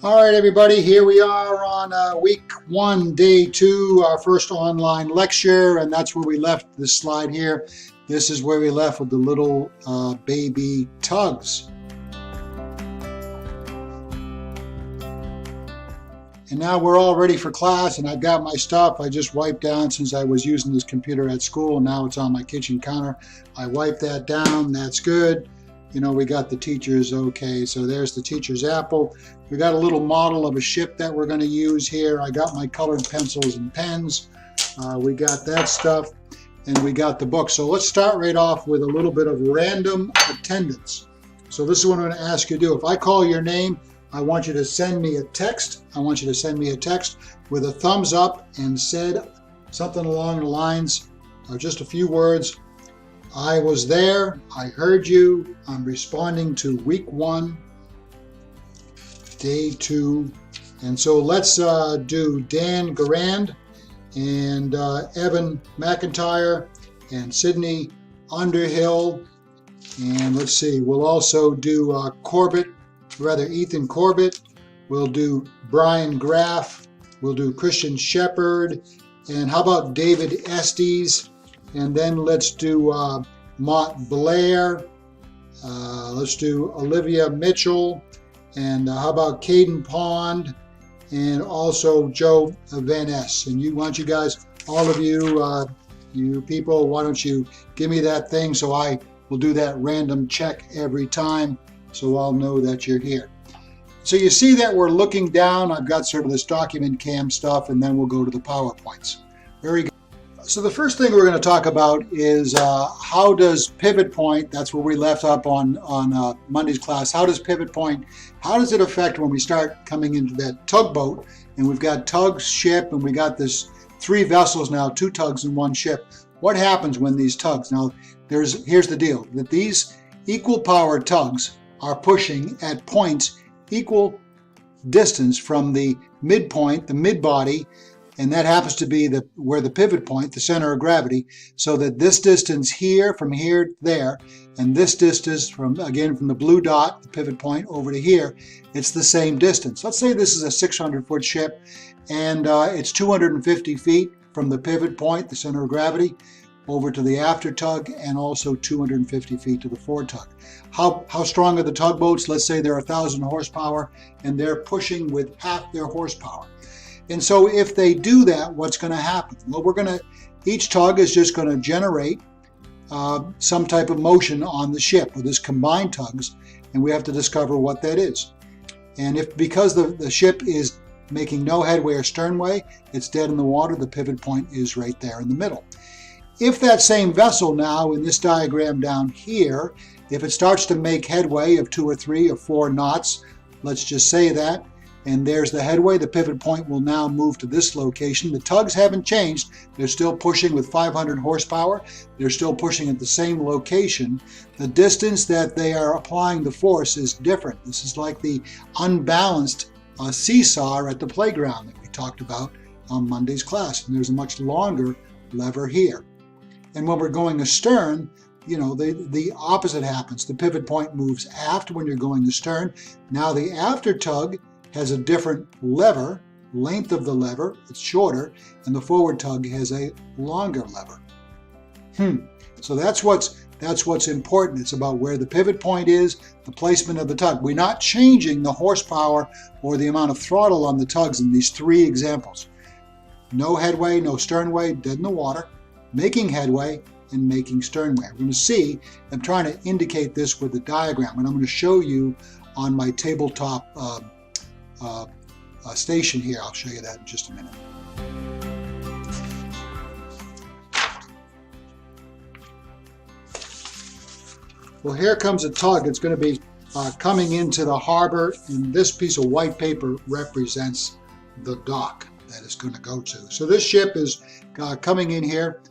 All right, everybody, here we are on week 1, day 2, our first online lecture, and that's where we left this slide here. This is where we left with the little baby tugs. And now we're all ready for class, and I've got my stuff. I just wiped down since I was using this computer at school, and now it's on my kitchen counter. I wiped that down. That's good. You know, we got the teacher's okay. So there's the teacher's apple. We got a little model of a ship that we're going to use here. I got my colored pencils and pens. We got that stuff, and we got the book. So let's start right off with a little bit of random attendance. So this is what I'm going to ask you to do. If I call your name, I want you to send me a text. I want you to send me a text with a thumbs up and said something along the lines of just a few words. I was there, I heard you, I'm responding to week 1, day 2. And so let's do Dan Garand and Evan McIntyre and Sydney Underhill. And let's see, we'll also do Ethan Corbett. We'll do Brian Graff. We'll do Christian Shepard. And how about David Estes? And then let's do Mott Blair. Let's do Olivia Mitchell. And how about Caden Pond? And also Joe Van Ness. And why don't you guys, all of you, you people, why don't you give me that thing so I will do that random check every time so I'll know that you're here. So you see that we're looking down. I've got sort of this document cam stuff, and then we'll go to the PowerPoints. Very good. So the first thing we're going to talk about is how does pivot point, that's where we left up on Monday's class, how does pivot point, how does it affect when we start coming into that tugboat, and we've got tugs, ship, and we got this 3 vessels now, 2 tugs and 1 ship. What happens when these tugs, now here's the deal, that these equal power tugs are pushing at points equal distance from the midpoint, the mid-body, and that happens to be where the pivot point, the center of gravity, so that this distance here, from here to there, and this distance from the blue dot, the pivot point, over to here, it's the same distance. Let's say this is a 600-foot ship, and it's 250 feet from the pivot point, the center of gravity, over to the after tug, and also 250 feet to the forward tug. How strong are the tugboats? Let's say they're 1,000 horsepower, and they're pushing with half their horsepower. And so if they do that, what's going to happen? Well, each tug is just going to generate some type of motion on the ship with this combined tugs, and we have to discover what that is. And because the ship is making no headway or sternway, it's dead in the water, the pivot point is right there in the middle. If that same vessel now in this diagram down here, if it starts to make headway of 2 or 3 or 4 knots, let's just say that, and there's the headway, the pivot point will now move to this location. The tugs haven't changed. They're still pushing with 500 horsepower. They're still pushing at the same location. The distance that they are applying the force is different. This is like the unbalanced seesaw at the playground that we talked about on Monday's class. And there's a much longer lever here. And when we're going astern, you know, the opposite happens. The pivot point moves aft when you're going astern. Now the after tug has a different lever, length of the lever, it's shorter, and the forward tug has a longer lever. So that's what's important. It's about where the pivot point is, the placement of the tug. We're not changing the horsepower or the amount of throttle on the tugs in these 3 examples. No headway, no sternway, dead in the water, making headway, and making sternway. We're going to see, I'm trying to indicate this with the diagram, and I'm going to show you on my tabletop station here. I'll show you that in just a minute. Well, here comes a tug. It's going to be coming into the harbor, and this piece of white paper represents the dock that it's going to go to. So this ship is coming in here,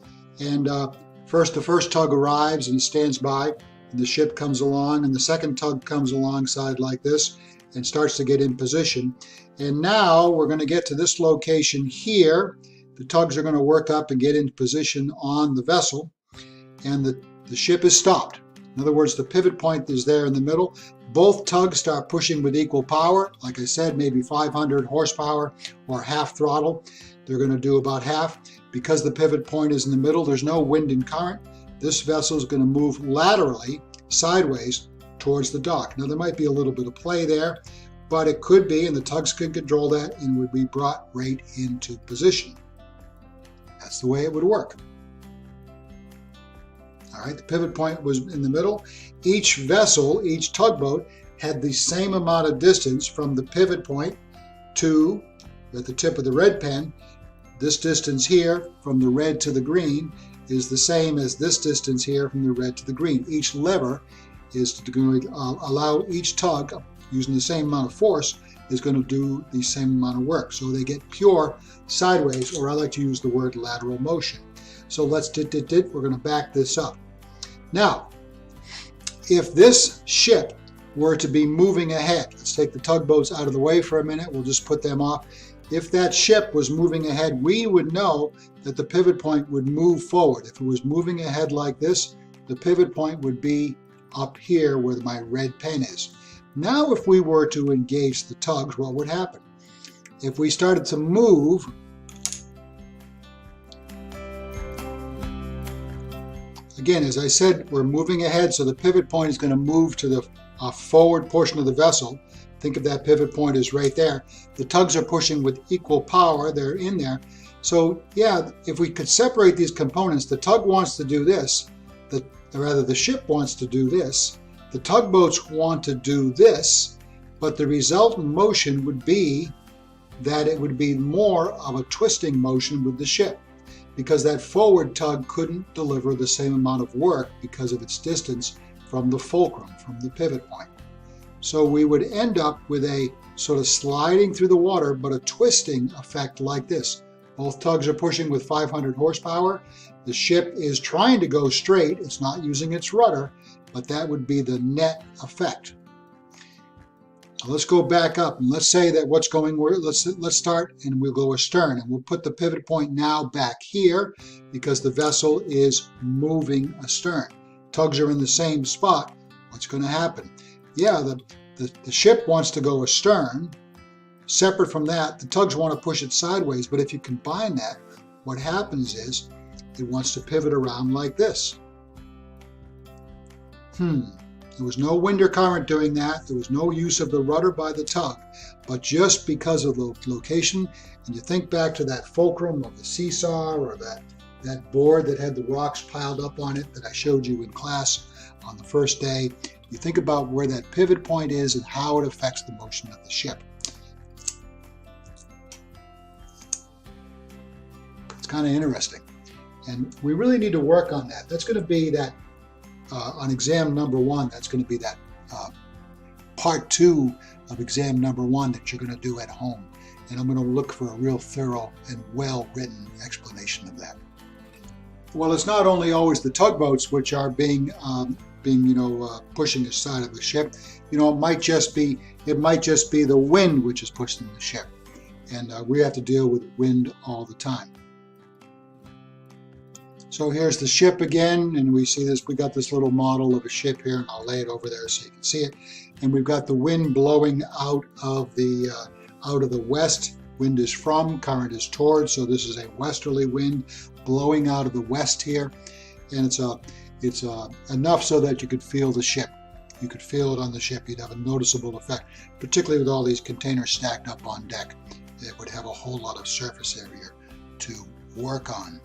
and the first tug arrives and stands by, and the ship comes along, and the second tug comes alongside like this and starts to get in position. And now we're going to get to this location here. The tugs are going to work up and get into position on the vessel, and the ship is stopped. In other words, the pivot point is there in the middle. Both tugs start pushing with equal power. Like I said, maybe 500 horsepower or half throttle. They're going to do about half. Because the pivot point is in the middle, there's no wind and current. This vessel is going to move laterally, sideways, towards the dock. Now, there might be a little bit of play there, but it could be, and the tugs can control that, and would be brought right into position. That's the way it would work. All right, the pivot point was in the middle. Each vessel, each tugboat, had the same amount of distance from the pivot point to, at the tip of the red pen. This distance here from the red to the green is the same as this distance here from the red to the green. Each lever is going to allow each tug, using the same amount of force, is going to do the same amount of work. So they get pure sideways, or I like to use the word lateral motion. So let's we're going to back this up. Now, if this ship were to be moving ahead, let's take the tugboats out of the way for a minute, we'll just put them off. If that ship was moving ahead, we would know that the pivot point would move forward. If it was moving ahead like this, the pivot point would be up here where my red pen is. Now, if we were to engage the tugs, what would happen? If we started to move, again, as I said, we're moving ahead, so the pivot point is going to move to the forward portion of the vessel. Think of that pivot point as right there. The tugs are pushing with equal power. They're in there. So yeah, if we could separate these components, the tug wants to do this, the ship wants to do this, the tugboats want to do this, but the resultant motion would be that it would be more of a twisting motion with the ship, because that forward tug couldn't deliver the same amount of work because of its distance from the fulcrum, from the pivot point. So we would end up with a sort of sliding through the water, but a twisting effect like this. Both tugs are pushing with 500 horsepower. The ship is trying to go straight. It's not using its rudder, but that would be the net effect. So let's go back up and let's say that let's start and we'll go astern, and we'll put the pivot point now back here because the vessel is moving astern. Tugs are in the same spot. What's going to happen? Yeah, the ship wants to go astern. Separate from that, the tugs want to push it sideways, but if you combine that, what happens is it wants to pivot around like this. There was no wind or current doing that. There was no use of the rudder by the tug, but just because of the location, and you think back to that fulcrum of the seesaw or that board that had the rocks piled up on it that I showed you in class on the first day, you think about where that pivot point is and how it affects the motion of the ship. It's kind of interesting. And we really need to work on that. That's going to be that, on exam number 1, that's going to be that part 2 of exam number 1 that you're going to do at home. And I'm going to look for a real thorough and well-written explanation of that. Well, it's not only always the tugboats which are being pushing the side of the ship. It might just be the wind which is pushing the ship, and we have to deal with wind all the time. So here's the ship again, and we see this. We got this little model of a ship here, and I'll lay it over there so you can see it. And we've got the wind blowing out of the west. Wind is from, current is towards, so this is a westerly wind blowing out of the west here, and it's enough so that you could feel the ship. You could feel it on the ship. You'd have a noticeable effect, particularly with all these containers stacked up on deck. It would have a whole lot of surface area to work on.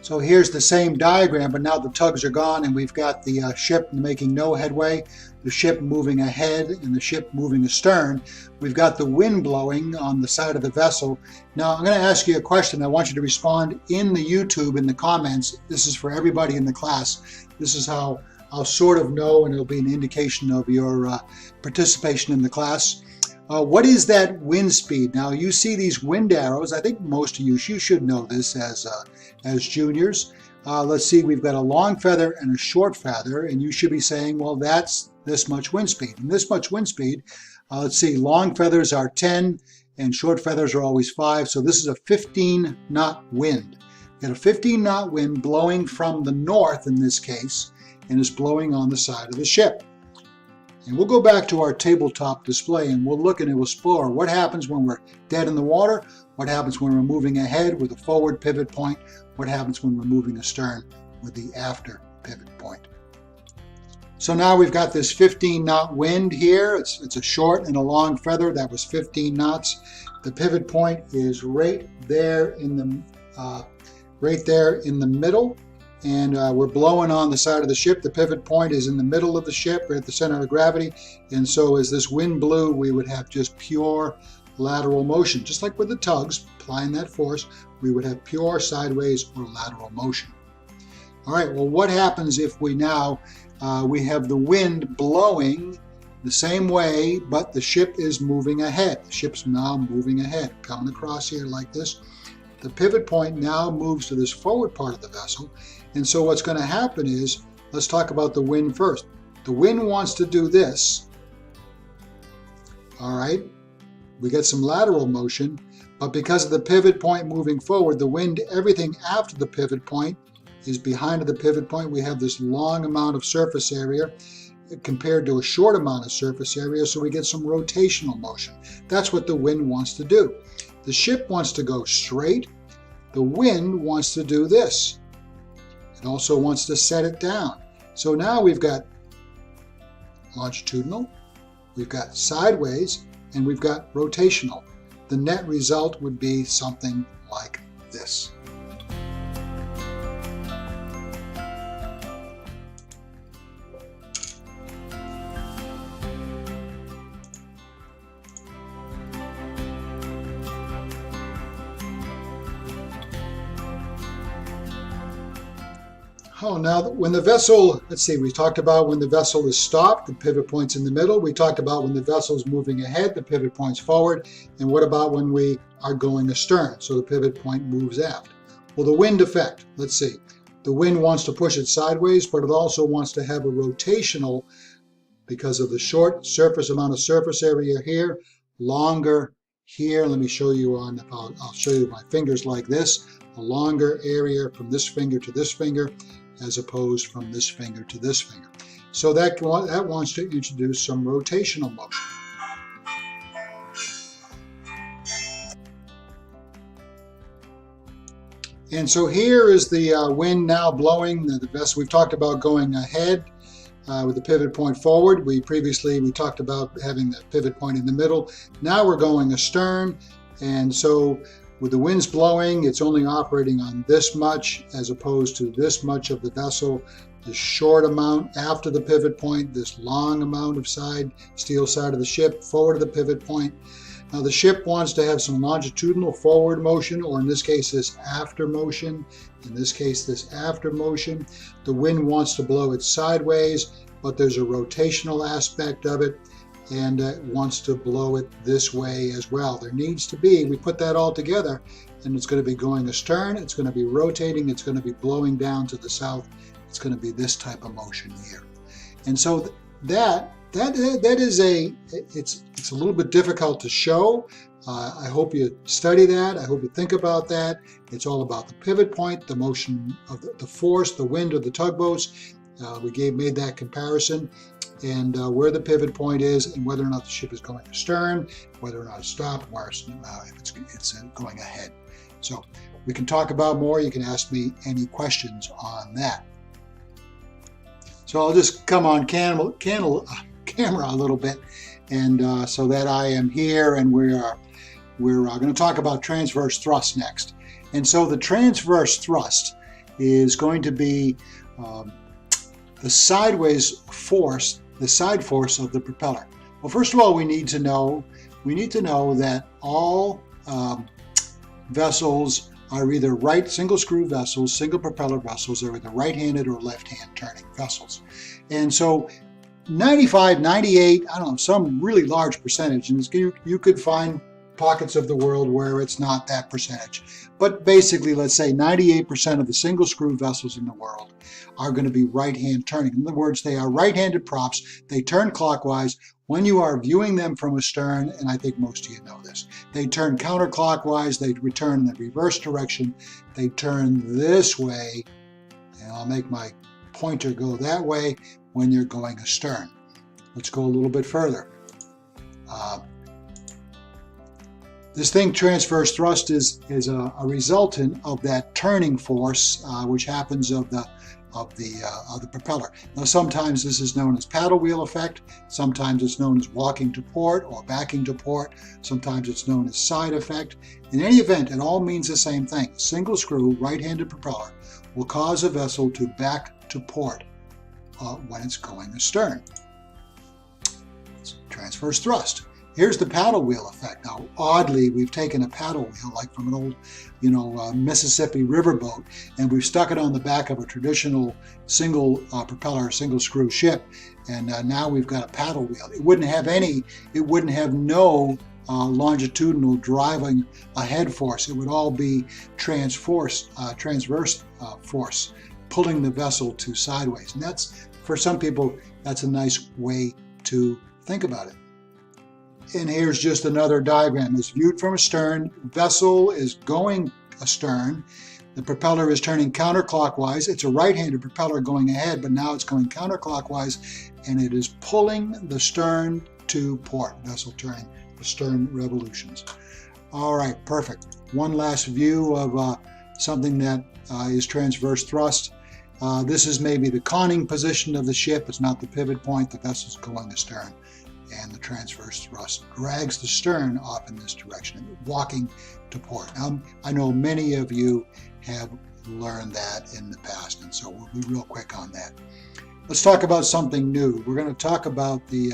So here's the same diagram, but now the tugs are gone and we've got the ship making no headway, the ship moving ahead and the ship moving astern. We've got the wind blowing on the side of the vessel. Now I'm going to ask you a question. I want you to respond in the YouTube, in the comments. This is for everybody in the class. This is how I'll sort of know, and it'll be an indication of your participation in the class. What is that wind speed? Now you see these wind arrows. I think most of you should know this as juniors. Let's see, we've got a long feather and a short feather, and you should be saying, well, that's this much wind speed. And this much wind speed, let's see, long feathers are 10 and short feathers are always 5. So this is a 15 knot wind. Got a 15 knot wind blowing from the north in this case, and is blowing on the side of the ship. And we'll go back to our tabletop display and we'll look and we'll explore what happens when we're dead in the water, what happens when we're moving ahead with a forward pivot point, what happens when we're moving astern with the after pivot point. So now we've got this 15 knot wind here. It's a short and a long feather. That was 15 knots. The pivot point is right there in the middle. And we're blowing on the side of the ship. The pivot point is in the middle of the ship, right at the center of gravity. And so as this wind blew, we would have just pure lateral motion. Just like with the tugs, applying that force, we would have pure sideways or lateral motion. All right, well, what happens if we now, we have the wind blowing the same way, but the ship is moving ahead. The ship's now moving ahead, coming across here like this. The pivot point now moves to this forward part of the vessel. And so what's going to happen is, let's talk about the wind first. The wind wants to do this. All right, we get some lateral motion, but because of the pivot point moving forward, the wind, everything after the pivot point is behind the pivot point. We have this long amount of surface area compared to a short amount of surface area, so we get some rotational motion. That's what the wind wants to do. The ship wants to go straight. The wind wants to do this. It also wants to set it down. So now we've got longitudinal, we've got sideways, and we've got rotational. The net result would be something like this. Oh, now when the vessel, let's see, we talked about when the vessel is stopped, the pivot point's in the middle. We talked about when the vessel is moving ahead, the pivot point's forward. And what about when we are going astern? So the pivot point moves aft. Well, the wind effect, let's see. The wind wants to push it sideways, but it also wants to have a rotational, because of the short surface amount of surface area here, longer here. Let me show you on, I'll show you my fingers like this, a longer area from this finger to this finger, as opposed from this finger to this finger. So that wants to introduce some rotational motion. And so here is the wind now blowing the vessel. We've talked about going ahead with the pivot point forward. We talked about having the pivot point in the middle. Now we're going astern, and so with the winds blowing, it's only operating on this much as opposed to this much of the vessel. This short amount after the pivot point, this long amount of steel side of the ship, forward of the pivot point. Now the ship wants to have some longitudinal forward motion, or in this case, this after motion. In this case, this after motion. The wind wants to blow it sideways, but there's a rotational aspect of it, and it wants to blow it this way as well. There needs to be, we put that all together, and it's going to be going astern, it's going to be rotating, it's going to be blowing down to the south. It's going to be this type of motion here. And so that is it's a little bit difficult to show. I hope you study that. I hope you think about that. It's all about the pivot point, the motion of the force, the wind of the tugboats. We made that comparison, and where the pivot point is, and whether or not the ship is going astern, whether or not it's stopped, or if it's going ahead. So we can talk about more. You can ask me any questions on that. So I'll just come on camera a little bit, and so that I am here, and we're going to talk about transverse thrust next. And so the transverse thrust is going to be the sideways force, the side force of the propeller. Well, first of all, we need to know that all vessels are either single screw vessels, single propeller vessels, or either right-handed or left-hand turning vessels. And so 95, 98, I don't know, some really large percentage, and you could find pockets of the world where it's not that percentage. But basically, let's say 98% of the single screw vessels in the world are going to be right-hand turning. In other words, they are right-handed props. They turn clockwise. When you are viewing them from astern, and I think most of you know this, they turn counterclockwise. They return in the reverse direction. They turn this way, and I'll make my pointer go that way when you're going astern. Let's go a little bit further. This thing, transverse thrust, is a resultant of that turning force, which happens of the propeller. Now, sometimes this is known as paddle wheel effect. Sometimes it's known as walking to port or backing to port. Sometimes it's known as side effect. In any event, it all means the same thing. A single screw, right-handed propeller, will cause a vessel to back to port when it's going astern. It's transverse thrust. Here's the paddle wheel effect. Now, oddly, we've taken a paddle wheel, like from an old, Mississippi riverboat, and we've stuck it on the back of a traditional single propeller, single screw ship, and now we've got a paddle wheel. It wouldn't have no longitudinal driving ahead force. It would all be transverse force, pulling the vessel to sideways. And that's, for some people, that's a nice way to think about it. And here's just another diagram. It's viewed from astern. Vessel is going astern. The propeller is turning counterclockwise. It's a right-handed propeller going ahead, but now it's going counterclockwise, and it is pulling the stern to port. Vessel turning the stern revolutions. All right, perfect. One last view of something that is transverse thrust. This is maybe the conning position of the ship. It's not the pivot point. The vessel's going astern, and the transverse thrust drags the stern off in this direction, walking to port. Now, I know many of you have learned that in the past, and so we'll be real quick on that. Let's talk about something new. We're going to talk about the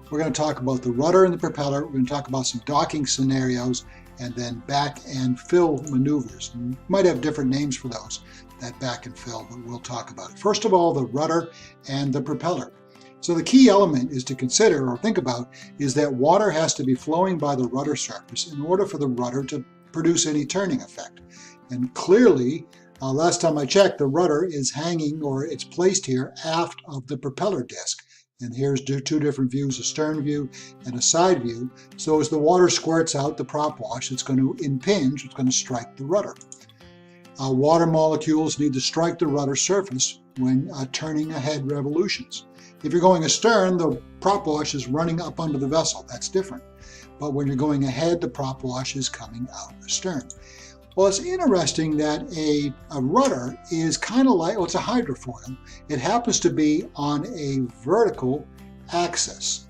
rudder and the propeller. We're going to talk about some docking scenarios, and then back and fill maneuvers. And you might have different names for those, that back and fill, but we'll talk about it. First of all, the rudder and the propeller. So the key element is to consider or think about is that water has to be flowing by the rudder surface in order for the rudder to produce any turning effect. And clearly, last time I checked, the rudder is hanging, or it's placed here aft of the propeller disc. And here's two different views, a stern view and a side view. So as the water squirts out the prop wash, it's going to impinge, it's going to strike the rudder. Water molecules need to strike the rudder surface when turning ahead revolutions. If you're going astern, the prop wash is running up under the vessel. That's different. But when you're going ahead, the prop wash is coming out astern. Well, it's interesting that a rudder is kind of like, well, it's a hydrofoil. It happens to be on a vertical axis.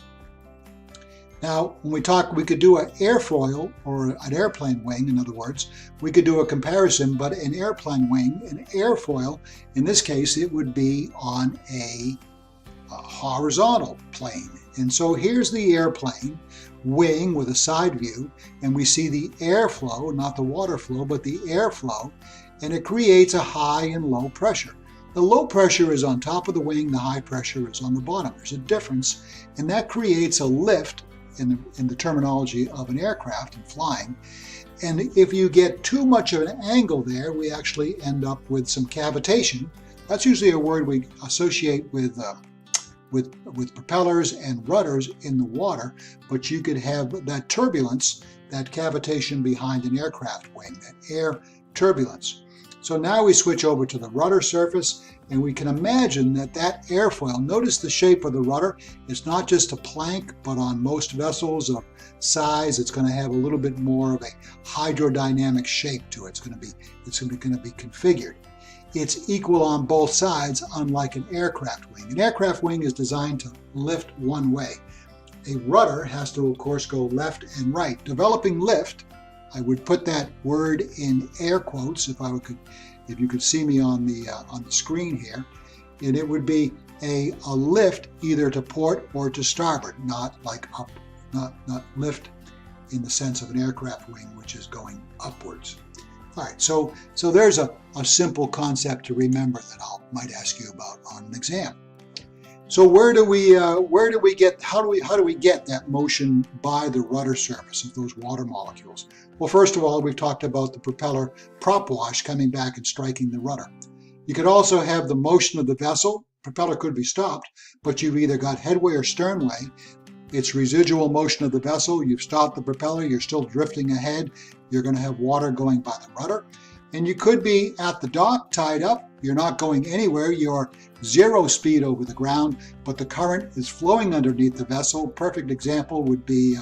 Now, when we talk, we could do an airfoil or an airplane wing, in other words. We could do a comparison, but an airplane wing, an airfoil, in this case, it would be on a horizontal plane. And so here's the airplane wing with a side view, and we see the airflow, not the water flow, but the airflow, and it creates a high and low pressure. The low pressure is on top of the wing, the high pressure is on the bottom. There's a difference, and that creates a lift in the terminology of an aircraft and flying. And if you get too much of an angle there, we actually end up with some cavitation. That's usually a word we associate with propellers and rudders in the water, but you could have that turbulence, that cavitation behind an aircraft wing, that air turbulence. So now we switch over to the rudder surface, and we can imagine that airfoil, notice the shape of the rudder, it's not just a plank, but on most vessels of size, it's going to have a little bit more of a hydrodynamic shape to it. It's going to be configured. It's equal on both sides, unlike an aircraft wing. An aircraft wing is designed to lift one way. A rudder has to, of course, go left and right. Developing lift, I would put that word in air quotes if you could see me on the screen here, and it would be a lift either to port or to starboard, not like up, not lift in the sense of an aircraft wing, which is going upwards. All right, so there's a simple concept to remember that I might ask you about on an exam. So how do we get that motion by the rudder surface of those water molecules? Well, first of all, we've talked about the propeller prop wash coming back and striking the rudder. You could also have the motion of the vessel. Propeller could be stopped, but you've either got headway or sternway. It's residual motion of the vessel. You've stopped the propeller. You're still drifting ahead. You're going to have water going by the rudder. And you could be at the dock tied up. You're not going anywhere. You're 0 speed over the ground, but the current is flowing underneath the vessel. Perfect example would be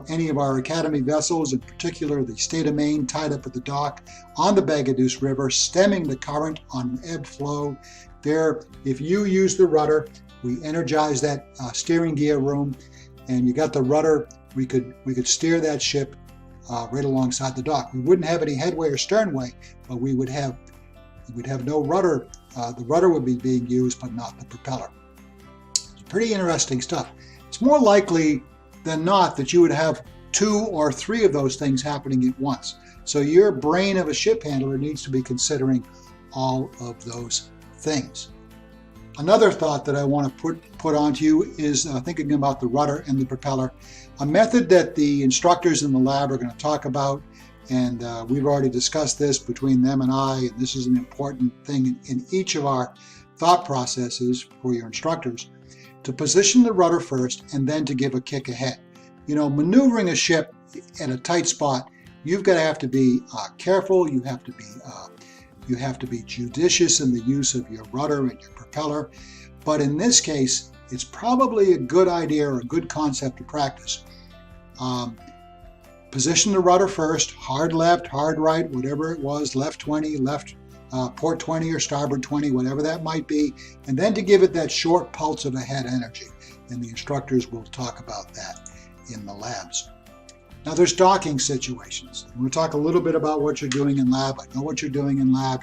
any of our Academy vessels, in particular the State of Maine, tied up at the dock on the Bagaduce River, stemming the current on ebb flow. There, if you use the rudder, we energize that steering gear room, and you got the rudder, we could steer that ship right alongside the dock. We wouldn't have any headway or sternway, but we'd have no rudder. The rudder would be being used, but not the propeller. It's pretty interesting stuff. It's more likely than not that you would have 2 or 3 of those things happening at once. So your brain of a ship handler needs to be considering all of those things. Another thought that I want to put onto you is thinking about the rudder and the propeller. A method that the instructors in the lab are going to talk about, and we've already discussed this between them and I, and this is an important thing in each of our thought processes for your instructors, to position the rudder first and then to give a kick ahead. Maneuvering a ship at a tight spot, you've got to have to be careful. You have to be judicious in the use of your rudder and your propeller. But in this case, it's probably a good idea or a good concept to practice. Position the rudder first, hard left, hard right, whatever it was, left 20, left port 20 or starboard 20, whatever that might be, and then to give it that short pulse of a head energy. And the instructors will talk about that in the labs. Now there's docking situations. We'll talk a little bit about what you're doing in lab. I know what you're doing in lab.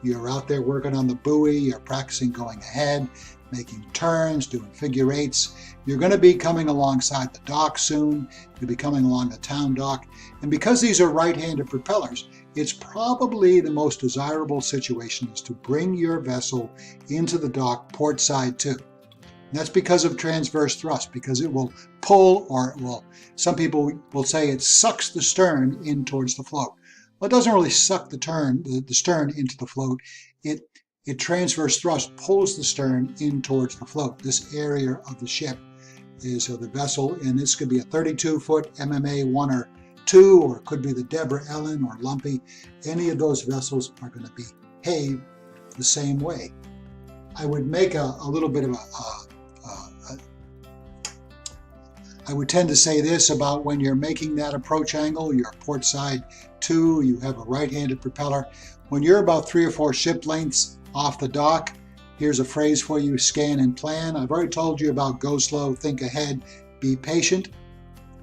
You're out there working on the buoy, you're practicing going ahead, making turns, doing figure 8s. You're going to be coming alongside the dock soon. You'll be coming along the town dock. And because these are right-handed propellers, it's probably the most desirable situation is to bring your vessel into the dock port side too. And that's because of transverse thrust, because it will pull, or it will, some people will say it sucks the stern in towards the float. Well, it doesn't really suck the stern into the float. It transverse thrust pulls the stern in towards the float. This area of the ship is the vessel, and this could be a 32-foot MMA 1 or 2, or it could be the Deborah Ellen or Lumpy. Any of those vessels are going to behave the same way. I would make a little bit of I would tend to say this about when you're making that approach angle, you're port side 2, you have a right-handed propeller. When you're about 3 or 4 ship lengths off the dock, here's a phrase for you: scan and plan. I've already told you about go slow, think ahead, be patient.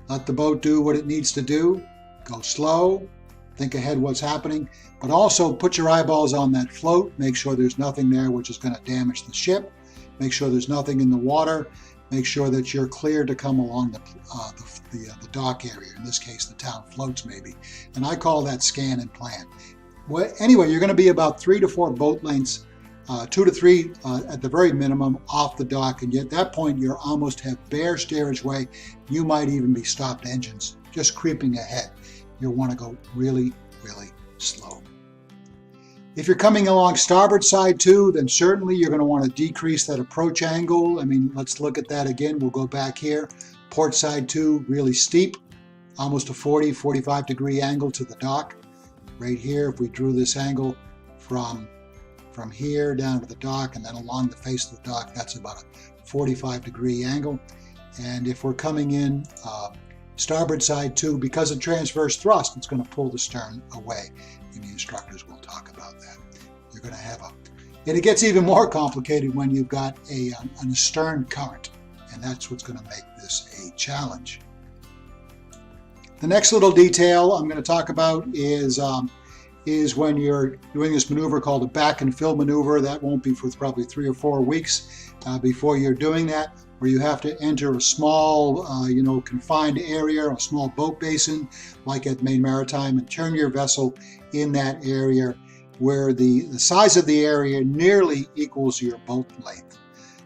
Let the boat do what it needs to do. Go slow, think ahead what's happening, but also put your eyeballs on that float. Make sure there's nothing there which is going to damage the ship. Make sure there's nothing in the water. Make sure that you're clear to come along the dock area, in this case the town floats maybe. And I call that scan and plan. Well, anyway, you're going to be about 3 to 4 boat lengths, 2 to 3 at the very minimum off the dock, and at that point you almost have bare steerage way. You might even be stopped engines, just creeping ahead. You'll want to go really, really slow. If you're coming along starboard side too, then certainly you're going to want to decrease that approach angle. I mean, let's look at that again. We'll go back here. Port side 2, really steep, almost a 40, 45 degree angle to the dock. Right here, if we drew this angle from here down to the dock and then along the face of the dock, that's about a 45 degree angle. And if we're coming in starboard side 2, because of transverse thrust, it's going to pull the stern away. And the instructors will talk about that. You're going to have and it gets even more complicated when you've got an astern current, and that's what's going to make this a challenge. The next little detail I'm going to talk about is when you're doing this maneuver called a back and fill maneuver. That won't be for probably 3 or 4 weeks before you're doing that, where you have to enter a small, confined area, a small boat basin, like at Maine Maritime, and turn your vessel in that area where the size of the area nearly equals your boat length.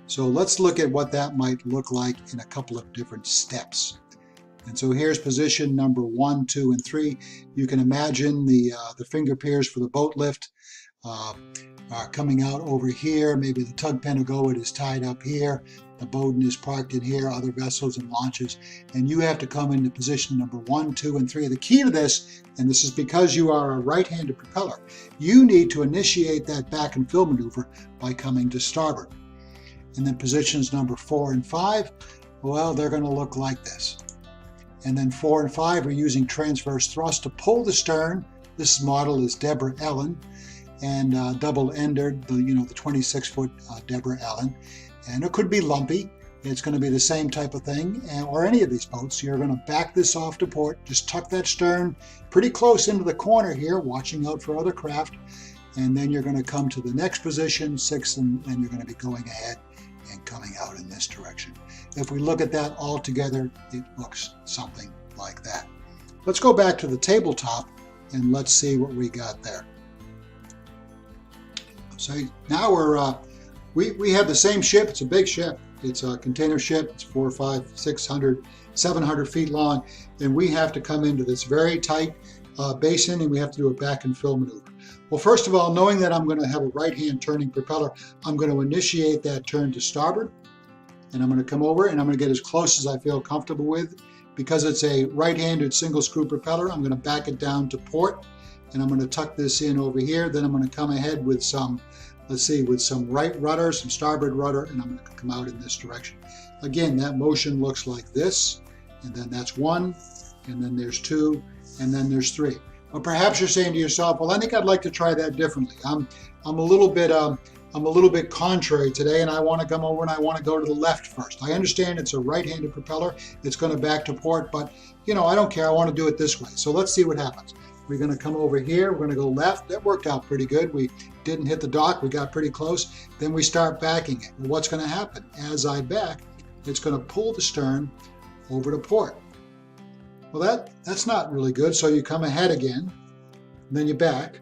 So let's look at what that might look like in a couple of different steps. And so here's position number 1, 2, and 3. You can imagine the finger piers for the boat lift are coming out over here. Maybe the tug pentagoet is tied up here. The Bowden is parked in here, other vessels and launches, and you have to come into position number 1, 2, and 3. The key to this, and this is because you are a right-handed propeller, you need to initiate that back and fill maneuver by coming to starboard. And then positions number 4 and 5, well, they're going to look like this. And then 4 and 5 are using transverse thrust to pull the stern. This model is Deborah Ellen, and double-endered, the 26-foot Deborah Ellen. And it could be lumpy. It's going to be the same type of thing, or any of these boats. You're going to back this off to port, just tuck that stern pretty close into the corner here, watching out for other craft, and then you're going to come to the next position, 6, and you're going to be going ahead and coming out in this direction. If we look at that all together, it looks something like that. Let's go back to the tabletop and let's see what we got there. So now we have the same ship. It's a big ship. It's a container ship. It's 400, 500, 600, 700 feet long, and we have to come into this very tight basin, and we have to do a back and fill maneuver. Well, first of all, knowing that I'm going to have a right-hand turning propeller, I'm going to initiate that turn to starboard, and I'm going to come over, and I'm going to get as close as I feel comfortable with. Because it's a right-handed single screw propeller, I'm going to back it down to port, and I'm going to tuck this in over here. Then I'm going to come ahead with some, with some right rudder, some starboard rudder, and I'm going to come out in this direction. Again, that motion looks like this, and then that's 1, and then there's 2, and then there's 3. But perhaps you're saying to yourself, well, I think I'd like to try that differently. I'm a little bit contrary today, and I want to come over and I want to go to the left first. I understand it's a right-handed propeller. It's going to back to port, but I don't care. I want to do it this way. So let's see what happens. We're going to come over here. We're going to go left. That worked out pretty good. We didn't hit the dock. We got pretty close. Then we start backing it. Well, what's going to happen? As I back, it's going to pull the stern over to port. Well, that's not really good. So you come ahead again, and then you back,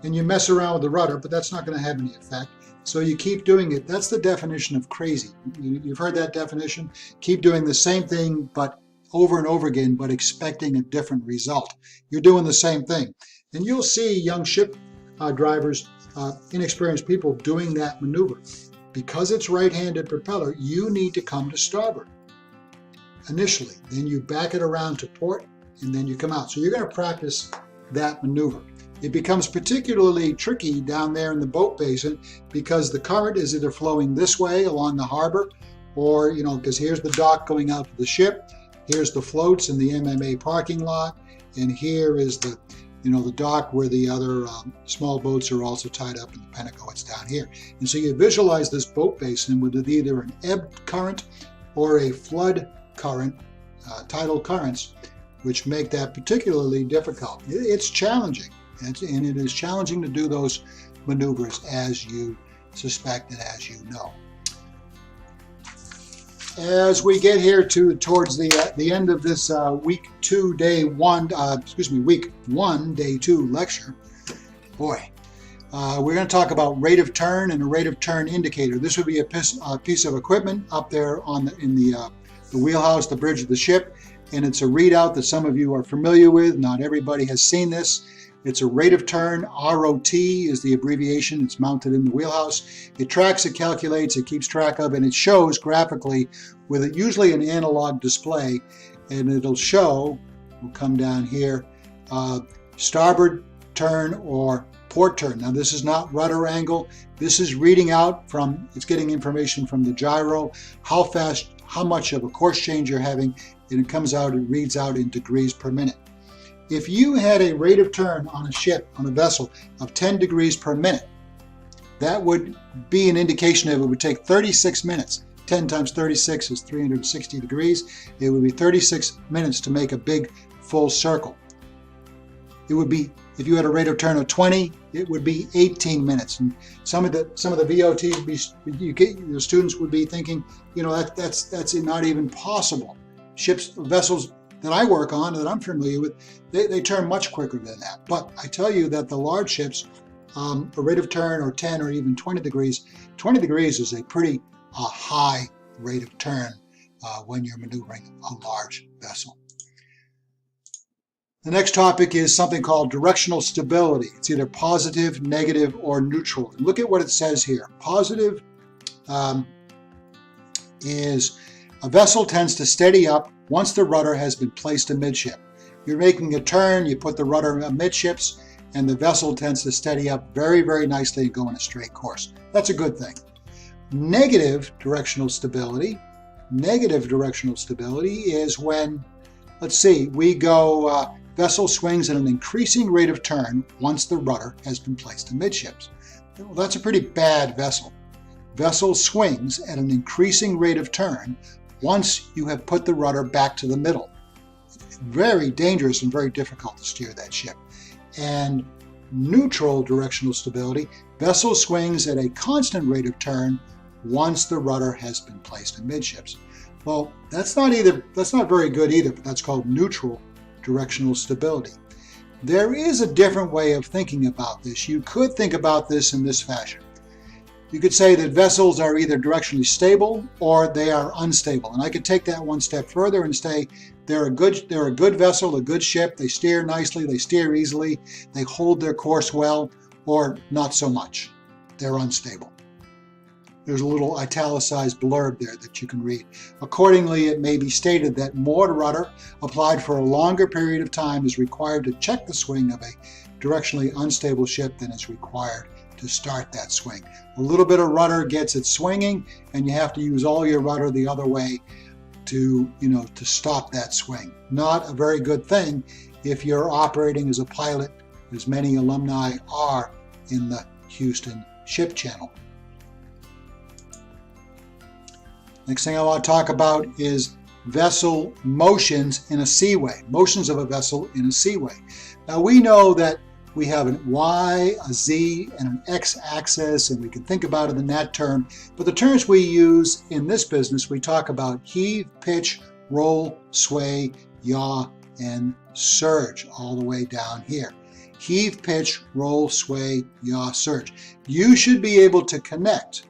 and you mess around with the rudder, but that's not going to have any effect. So you keep doing it. That's the definition of crazy. You've heard that definition. Keep doing the same thing, but over and over again, but expecting a different result. You're doing the same thing. And you'll see young ship drivers, inexperienced people doing that maneuver. Because it's right-handed propeller, you need to come to starboard initially. Then you back it around to port, and then you come out. So you're going to practice that maneuver. It becomes particularly tricky down there in the boat basin because the current is either flowing this way along the harbor, or, because here's the dock going out to the ship, here's the floats in the MMA parking lot, and here is the dock where the other small boats are also tied up in the Pentago. It's down here. And so you visualize this boat basin with either an ebb current or a flood current, tidal currents, which make that particularly difficult. It's challenging. And it is challenging to do those maneuvers as you suspect and as you know. As we get here towards the end of this week 1, day 2 lecture, boy, we're going to talk about rate of turn and a rate of turn indicator. This would be a piece of equipment up there in the wheelhouse, the bridge of the ship, and it's a readout that some of you are familiar with. Not everybody has seen this. It's a rate of turn. ROT is the abbreviation. It's mounted in the wheelhouse. It tracks, it calculates, it keeps track of, and it shows graphically with usually an analog display, and it'll show, we'll come down here, starboard turn or port turn. Now this is not rudder angle. This is reading out it's getting information from the gyro, how fast, how much of a course change you're having, and it reads out in degrees per minute. If you had a rate of turn on a ship, on a vessel, of 10 degrees per minute, that would be an indication that it would take 36 minutes. 10 times 36 is 360 degrees. It would be 36 minutes to make a big full circle. It would be, if you had a rate of turn of 20, it would be 18 minutes. And some of the VOTs, the students would be thinking, that's not even possible. Vessels that I work on, that I'm familiar with, they turn much quicker than that. But I tell you that the large ships, a rate of turn or 10 or even 20 degrees is a pretty high rate of turn when you're maneuvering a large vessel. The next topic is something called directional stability. It's either positive, negative, or neutral. And look at what it says here. Positive is a vessel tends to steady up once the rudder has been placed amidship. You're making a turn, you put the rudder amidships, and the vessel tends to steady up very, very nicely and go in a straight course. That's a good thing. Negative directional stability is when, let's see, we go, vessel swings at an increasing rate of turn once the rudder has been placed amidships. Well, that's a pretty bad vessel. Vessel swings at an increasing rate of turn once you have put the rudder back to the middle. Very dangerous and very difficult to steer that ship. And neutral directional stability, vessel swings at a constant rate of turn once the rudder has been placed amidships. Well, that's not very good either, but that's called neutral directional stability. There is a different way of thinking about this. You could think about this in this fashion. You could say that vessels are either directionally stable or they are unstable. And I could take that one step further and say they're a good vessel, a good ship. They steer nicely, they steer easily, they hold their course well, or not so much. They're unstable. There's a little italicized blurb there that you can read. Accordingly, it may be stated that moored rudder applied for a longer period of time is required to check the swing of a directionally unstable ship than is required to start that swing. A little bit of rudder gets it swinging, and you have to use all your rudder the other way to stop that swing. Not a very good thing if you're operating as a pilot, as many alumni are in the Houston Ship Channel. Next thing I want to talk about is vessel motions in a seaway, motions of a vessel in a seaway. Now we know that we have a Y, a Z, and an X axis, and we can think about it in that term. But the terms we use in this business, we talk about heave, pitch, roll, sway, yaw, and surge, all the way down here. Heave, pitch, roll, sway, yaw, surge. You should be able to connect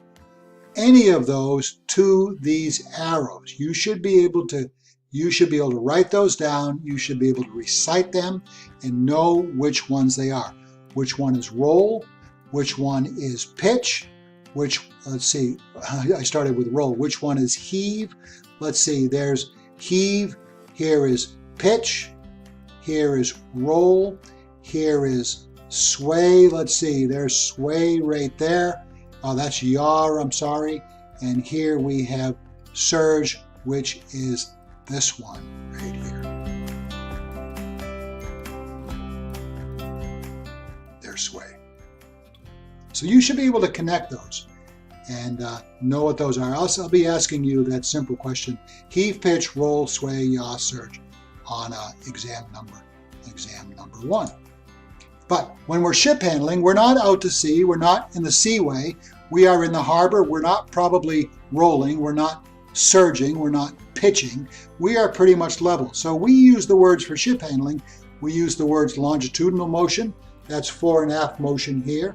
any of those to these arrows. You should be able to write those down. You should be able to recite them and know which ones they are. Which one is roll, which one is pitch, let's see, I started with roll. Which one is heave? Let's see, there's heave, here is pitch, here is roll, here is sway. Let's see, there's sway right there. Oh, that's yaw, I'm sorry. And here we have surge, which is this one right here. There's sway. So you should be able to connect those and know what those are. I'll be asking you that simple question: heave, pitch, roll, sway, yaw, surge on exam number 1. But when we're ship handling, we're not out to sea, we're not in the seaway, we are in the harbor, we're not probably rolling, we're not surging, we're not pitching, we are pretty much level. So we use the words for ship handling, we use the words longitudinal motion, that's fore and aft motion here.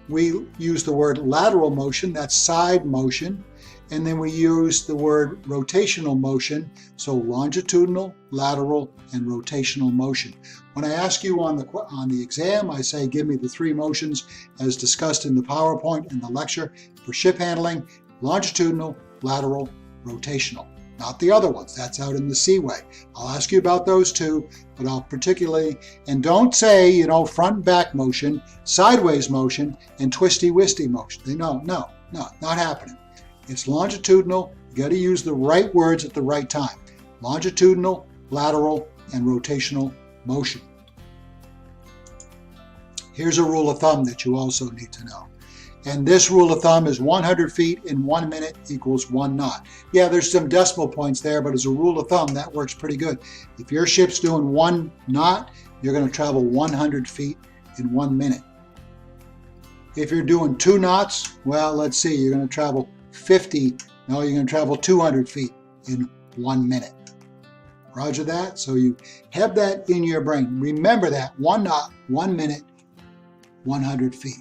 We use the word lateral motion, that's side motion. And then we use the word rotational motion, so longitudinal, lateral, and rotational motion. When I ask you on the exam, I say, give me the 3 motions as discussed in the PowerPoint and the lecture for ship handling: longitudinal, lateral, rotational. Not the other ones, that's out in the seaway. I'll ask you about those too, but I'll particularly, and don't say, front and back motion, sideways motion, and twisty-wisty motion. No, not happening. It's longitudinal. You got to use the right words at the right time. Longitudinal, lateral, and rotational motion. Here's a rule of thumb that you also need to know. And this rule of thumb is 100 feet in 1 minute equals 1 knot. Yeah, there's some decimal points there, but as a rule of thumb, that works pretty good. If your ship's doing 1 knot, you're going to travel 100 feet in 1 minute. If you're doing 2 knots, well, let's see, you're going to travel 200 feet in 1 minute. Roger that? So you have that in your brain. Remember that, 1 knot, 1 minute, 100 feet.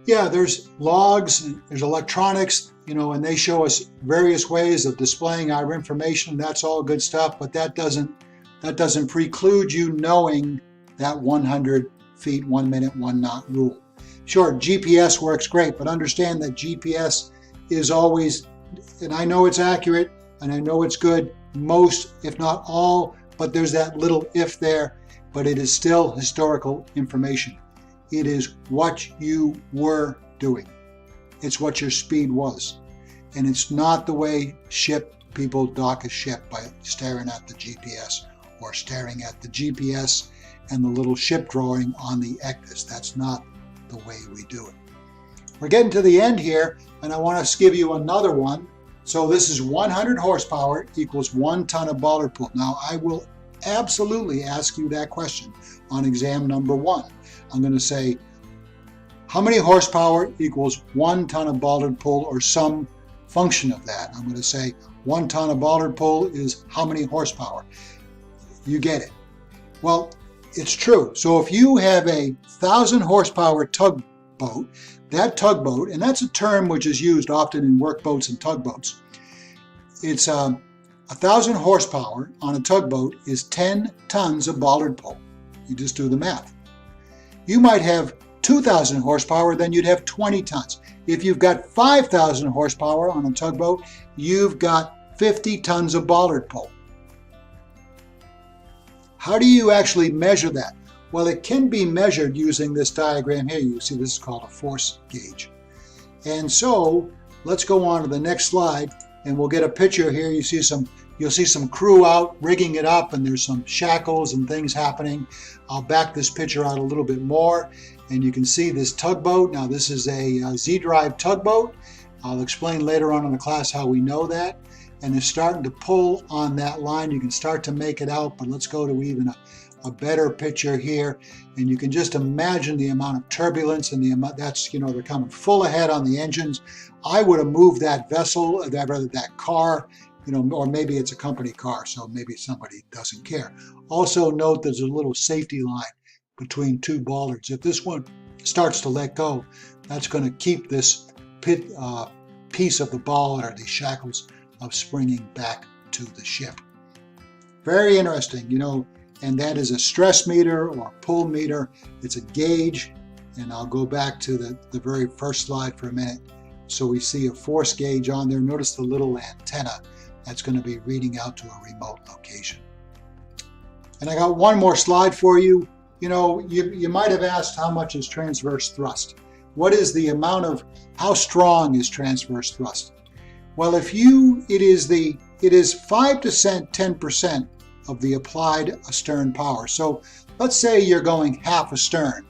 Yeah, there's logs, there's electronics, and they show us various ways of displaying our information. That's all good stuff, but that doesn't preclude you knowing that 100 feet, 1 minute, 1 knot rule. Sure, GPS works great, but understand that GPS is always, and I know it's accurate, and I know it's good, most, if not all, but there's that little if there, but it is still historical information. It is what you were doing. It's what your speed was. And it's not the way people dock a ship by staring at the GPS or staring at the GPS and the little ship drawing on the ECDIS. That's not the way we do it. We're getting to the end here, and I want to give you another one. So this is 100 horsepower equals 1 ton of bollard pull. Now I will absolutely ask you that question on exam number 1. I'm going to say, how many horsepower equals 1 ton of bollard pull, or some function of that? I'm going to say 1 ton of bollard pull is how many horsepower? You get it. Well, it's true. So if you have a 1,000 horsepower tugboat, that tugboat, and that's a term which is used often in workboats and tugboats, it's 1,000 horsepower on a tugboat is 10 tons of bollard pull. You just do the math. You might have 2,000 horsepower, then you'd have 20 tons. If you've got 5,000 horsepower on a tugboat, you've got 50 tons of bollard pull. How do you actually measure that? Well, it can be measured using this diagram here. You see this is called a force gauge. And so let's go on to the next slide, and we'll get a picture here. You'll see some crew out rigging it up, and there's some shackles and things happening. I'll back this picture out a little bit more, and you can see this tugboat. Now this is a Z-drive tugboat. I'll explain later on in the class how we know that. And it's starting to pull on that line. You can start to make it out, but let's go to even a better picture here. And you can just imagine the amount of turbulence and the amount that's, they're coming full ahead on the engines. I would have moved that vessel, that car, or maybe it's a company car, so maybe somebody doesn't care. Also note there's a little safety line between two bollards. If this one starts to let go, that's going to keep this piece of the bollard, or these shackles, of springing back to the ship. Very interesting, and that is a stress meter or a pull meter. It's a gauge, and I'll go back to the very first slide for a minute. So we see a force gauge on there. Notice the little antenna that's going to be reading out to a remote location. And I got one more slide for you. You might have asked, how much is transverse thrust? What is the amount of, how strong is transverse thrust? Well, it is 5 to 10% of the applied astern power. So let's say you're going half astern.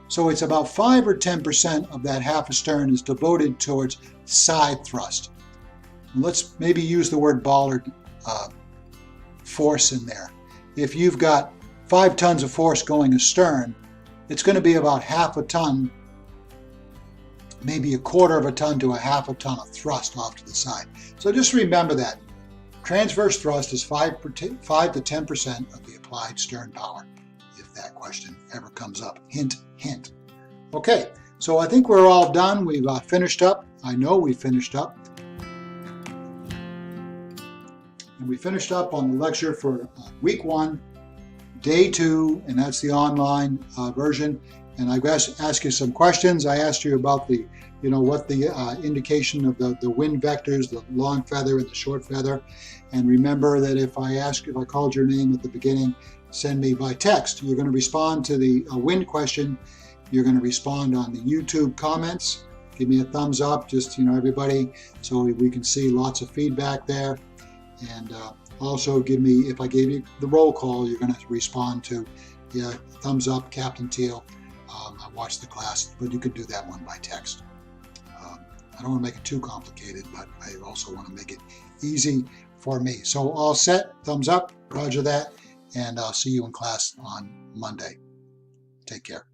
So it's about 5 or 10% of that half astern is devoted towards side thrust. And let's maybe use the word bollard force in there. If you've got 5 tons of force going astern, it's going to be about half a ton, maybe a quarter of a ton to a half a ton of thrust off to the side. So just remember that. Transverse thrust is 5 to 10% of the applied stern power, if that question ever comes up. Hint, hint. Okay, so I think we're all done. We've finished up. I know we finished up. And we finished up on the lecture for week 1, day 2, and that's the online version. And I've asked you some questions. I asked you about the, what the indication of the wind vectors, the long feather and the short feather. And remember that if I called your name at the beginning, send me by text. You're going to respond to the wind question. You're going to respond on the YouTube comments. Give me a thumbs up, just, everybody, so we can see lots of feedback there. And also give me, if I gave you the roll call, you're going to respond to, thumbs up, Captain Teal. I watched the class, but you could do that one by text. I don't want to make it too complicated, but I also want to make it easy for me. So all set, thumbs up, roger that, and I'll see you in class on Monday. Take care.